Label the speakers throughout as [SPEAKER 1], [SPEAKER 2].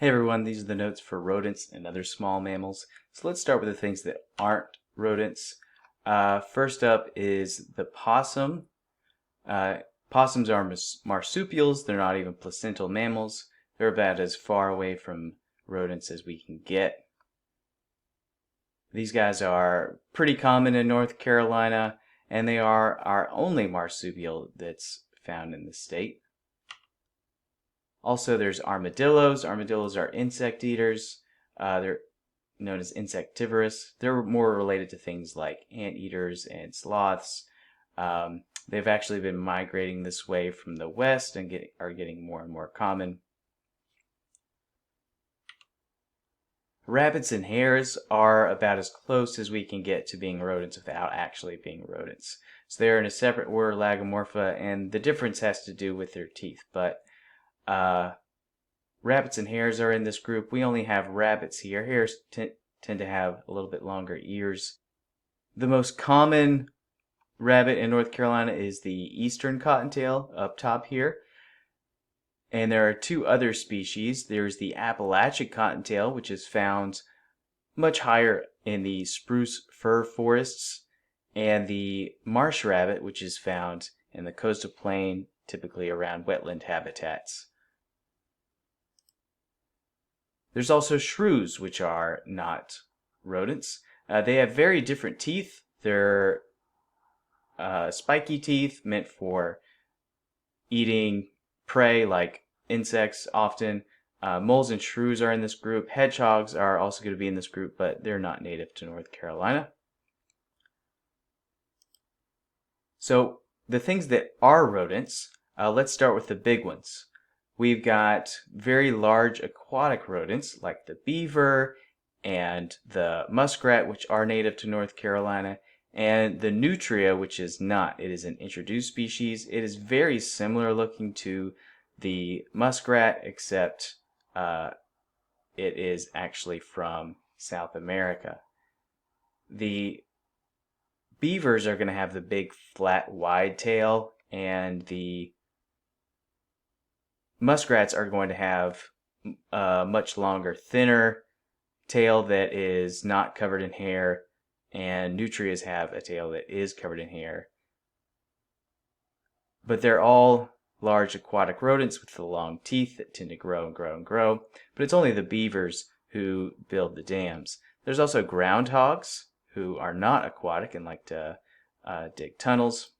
[SPEAKER 1] Hey everyone, these are the notes for rodents and other small mammals. So let's start with the things that aren't rodents. First up is the possum. Possums are marsupials. They're not even placental mammals. They're about as far away from rodents as we can get. These guys are pretty common in North Carolina, and they are our only marsupial that's found in the state. Also, there's armadillos. Armadillos are insect eaters. They're known as insectivorous. They're more related to things like anteaters and sloths. They've actually been migrating this way from the west and are getting more and more common. Rabbits and hares are about as close as we can get to being rodents without actually being rodents. So they're in a separate order, Lagomorpha, and the difference has to do with their teeth. But rabbits and hares are in this group. We only have rabbits here. Hares tend to have a little bit longer ears. The most common rabbit in North Carolina is the eastern cottontail up top here. And there are two other species. There's the Appalachian cottontail, which is found much higher in the spruce fir forests, and the marsh rabbit, which is found in the coastal plain, typically around wetland habitats. There's also shrews, which are not rodents. They have very different teeth. They're spiky teeth meant for eating prey like insects often. Moles and shrews are in this group. Hedgehogs are also going to be in this group, but they're not native to North Carolina. So the things that are rodents, let's start with the big ones. We've got very large aquatic rodents like the beaver and the muskrat, which are native to North Carolina, and the nutria, which is not. It is an introduced species. It is very similar looking to the muskrat, except it is actually from South America. The beavers are going to have the big, flat, wide tail, and the muskrats are going to have a much longer, thinner tail that is not covered in hair, and nutrias have a tail that is covered in hair. But they're all large aquatic rodents with the long teeth that tend to grow and grow and grow. But it's only the beavers who build the dams. There's also groundhogs who are not aquatic and like to dig tunnels.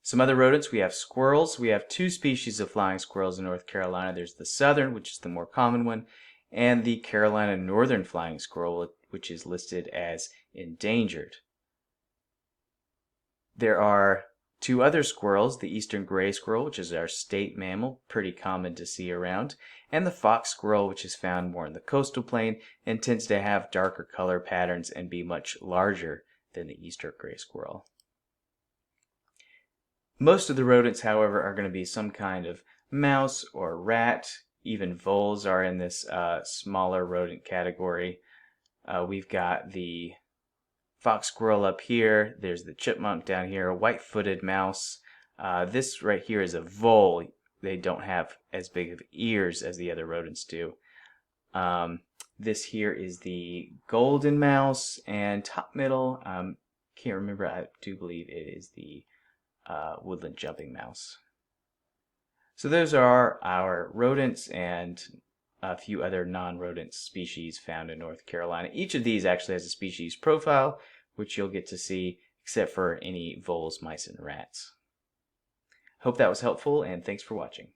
[SPEAKER 1] Some other rodents, we have squirrels. We have two species of flying squirrels in North Carolina. There's the southern, which is the more common one, and the Carolina northern flying squirrel, which is listed as endangered. There are two other squirrels, the eastern gray squirrel, which is our state mammal, pretty common to see around, and the fox squirrel, which is found more in the coastal plain and tends to have darker color patterns and be much larger than the eastern gray squirrel. Most of the rodents, however, are going to be some kind of mouse or rat. Even voles are in this smaller rodent category. We've got the fox squirrel up here. There's the chipmunk down here, a white-footed mouse. This right here is a vole. They don't have as big of ears as the other rodents do. This here is the golden mouse, and top middle, can't remember, I do believe it is the woodland jumping mouse. So those are our rodents and a few other non-rodent species found in North Carolina. Each of these actually has a species profile, which you'll get to see, except for any voles, mice, and rats. Hope that was helpful, and thanks for watching.